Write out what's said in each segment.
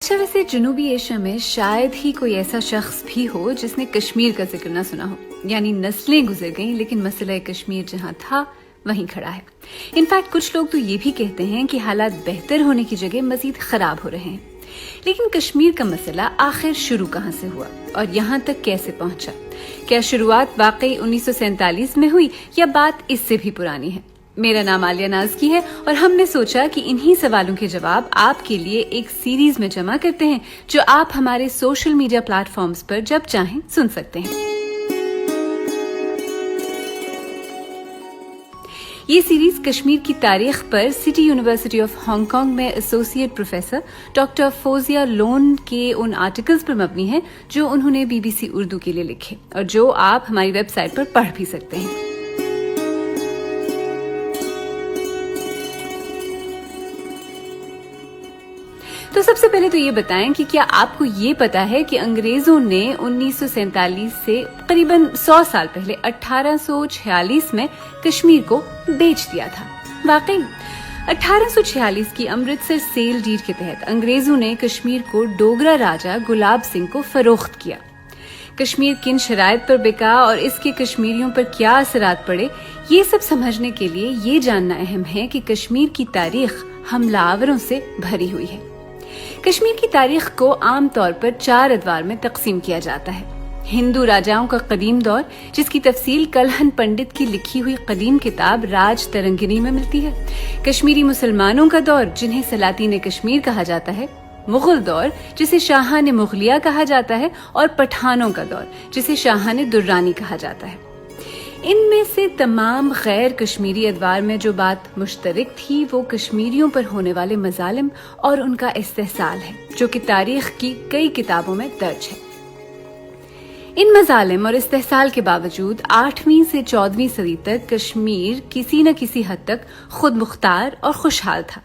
अच्छा, वैसे जनूबी एशिया में शायद ही कोई ऐसा शख्स भी हो जिसने कश्मीर का जिक्र न सुना हो। यानी नस्लें गुजर गईं लेकिन मसला कश्मीर जहां था वहीं खड़ा है। इनफैक्ट कुछ लोग तो ये भी कहते हैं कि हालात बेहतर होने की जगह मजीद खराब हो रहे हैं। लेकिन कश्मीर का मसला आखिर शुरू कहां से हुआ और यहाँ तक कैसे पहुंचा? क्या शुरुआत वाकई 1947 में हुई या बात इससे भी पुरानी है? मेरा नाम आलिया नाज़की है और हमने सोचा कि इन्हीं सवालों के जवाब आपके लिए एक सीरीज में जमा करते हैं जो आप हमारे सोशल मीडिया प्लेटफॉर्म्स पर जब चाहें सुन सकते हैं। ये सीरीज कश्मीर की तारीख पर सिटी यूनिवर्सिटी ऑफ हांगकांग में associate professor doctor Fauzia loan के उन आर्टिकल्स पर मबनी है जो उन्होंने बीबीसी उर्दू के लिए लिखे और जो आप हमारी वेबसाइट पर पढ़ भी सकते हैं। तो सबसे पहले तो ये बताएं कि क्या आपको ये पता है कि अंग्रेजों ने 1947 से करीबन 100 साल पहले 1846 में कश्मीर को बेच दिया था। वाकई 1846 की अमृतसर सेल डीड के तहत अंग्रेजों ने कश्मीर को डोगरा राजा गुलाब सिंह को फरोख्त किया। कश्मीर किन शराइत पर बिका और इसके कश्मीरियों पर क्या असरात पड़े, ये सब समझने के लिए ये जानना अहम है कि कश्मीर की तारीख हमलावरों से भरी हुई है। कश्मीर की तारीख को आम तौर पर 4 अदवार में तकसीम किया जाता है। हिंदू राजाओं का कदीम दौर, जिसकी तफसील कलहन पंडित की लिखी हुई कदीम किताब राज तरंगिनी में मिलती है। कश्मीरी मुसलमानों का दौर, जिन्हें सलातीन कश्मीर कहा जाता है। मुगल दौर, जिसे शाहान मुगलिया कहा जाता है। और पठानों का दौर, जिसे शाहान दुर्रानी कहा जाता है। इनमें से तमाम गैर कश्मीरी अदवार में जो बात मुश्तरक थी वो कश्मीरियों पर होने वाले मजालिम और उनका इस्तेहसाल है, जो कि तारीख की कई किताबों में दर्ज है। इन मजालिम और इस्तेहसाल के बावजूद 8वीं से 14वीं सदी तक कश्मीर किसी न किसी हद तक खुद मुख्तार और खुशहाल था।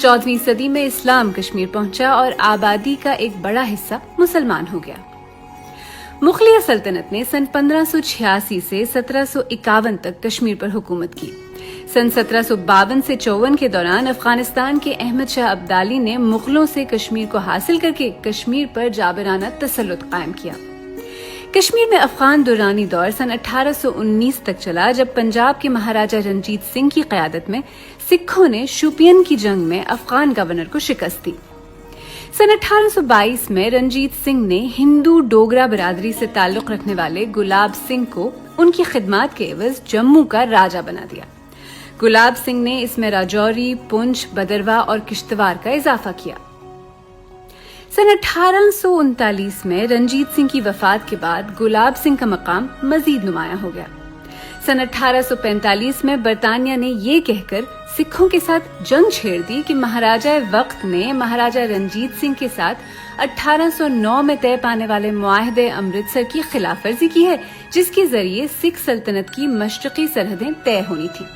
14वीं सदी में इस्लाम कश्मीर पहुंचा और आबादी का एक बड़ा हिस्सा मुसलमान हो गया। मुगलिया सल्तनत ने सन 1586 से 1751 तक कश्मीर पर हुकूमत की। सन 1752 से 54 के दौरान अफगानिस्तान के अहमद शाह अब्दाली ने मुगलों से कश्मीर को हासिल करके कश्मीर पर जाबराना तसल्लुत कायम किया। कश्मीर में अफगान दुरानी दौर सन 1819 तक चला, जब पंजाब के महाराजा रंजीत सिंह की क़यादत में सिखों ने शोपियन की जंग में अफगान गवर्नर को शिकस्त दी। सन 1822 में रंजीत सिंह ने हिंदू डोगरा बिरादरी से ताल्लुक रखने वाले गुलाब सिंह को उनकी खिदमत के एवज जम्मू का राजा बना दिया। गुलाब सिंह ने इसमें राजौरी, पुंछ, बदरवा और किश्तवाड़ का इजाफा किया। सन 1839 में रंजीत सिंह की वफात के बाद गुलाब सिंह का मकाम मजीद नुमायां हो गया। सन 1845 में बरतानिया ने ये कहकर सिखों के साथ जंग छेड़ दी कि महाराजा वक्त ने महाराजा रंजीत सिंह के साथ 1809 में तय पाने वाले मुआहदे अमृतसर की खिलाफवर्जी की है, जिसके जरिए सिख सल्तनत की मशरकी सरहदें तय होनी थी।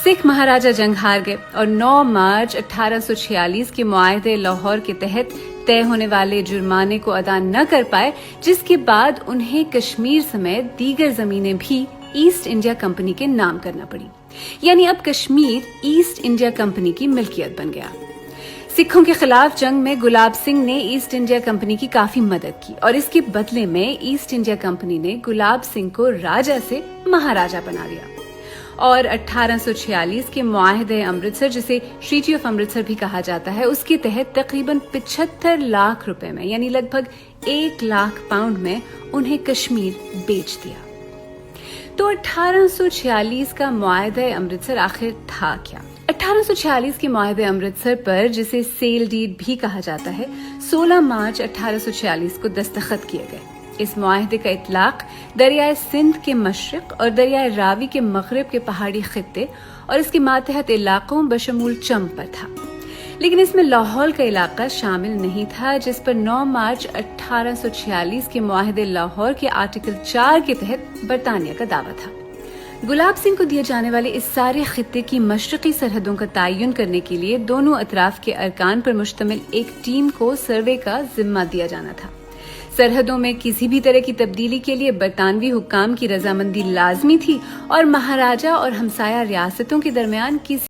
सिख महाराजा जंग हार गए और 9 मार्च 1846 के मुआहदे लाहौर के तहत तय होने वाले जुर्माने को अदा न कर पाए, जिसके बाद उन्हें कश्मीर समेत दीगर जमीनें भी ईस्ट इंडिया कंपनी के नाम करना पड़ी। यानी अब कश्मीर ईस्ट इंडिया कंपनी की मिल्कियत बन गया। सिखों के खिलाफ जंग में गुलाब सिंह ने ईस्ट इंडिया कंपनी की काफी मदद की और इसके बदले में ईस्ट इंडिया कंपनी ने गुलाब सिंह को राजा से महाराजा बना दिया। और 1846 के मुआहदे अमृतसर, जिसे ट्रीटी ऑफ अमृतसर भी कहा जाता है, उसके तहत तकरीबन 75 लाख रुपए में यानी लगभग 1 लाख पाउंड में उन्हें कश्मीर बेच दिया। तो 1846 का मुआहदा अमृतसर आखिर था क्या? 1846 के मुआहदे अमृतसर पर, जिसे सेल डीड भी कहा जाता है, 16 मार्च 1846 को दस्तखत किए गए। इस मुआहदे का इतलाक दरियाए सिंध के मशरिक और दरियाए रावी के मगरिब के पहाड़ी खित्ते और इसके मातहत इलाकों बशमूल चम पर था, लेकिन इसमें लाहौर का इलाका शामिल नहीं था, जिस पर 9 मार्च 1846 के मुआहदे लाहौर के आर्टिकल 4 के तहत बरतानिया का दावा था। गुलाब सिंह को दिए जाने वाले इस सारे खित्ते की मशरकी सरहदों का तयन करने के लिए दोनों अतराफ के अरकान पर मुश्तमिल एक टीम को सर्वे का जिम्मा दिया जाना था। सरहदों में किसी भी तरह की तब्दीली के लिए बरतानवी हुक्काम की रजामंदी लाजमी थी और महाराजा और हमसाया रियासतों के दरमियान किसी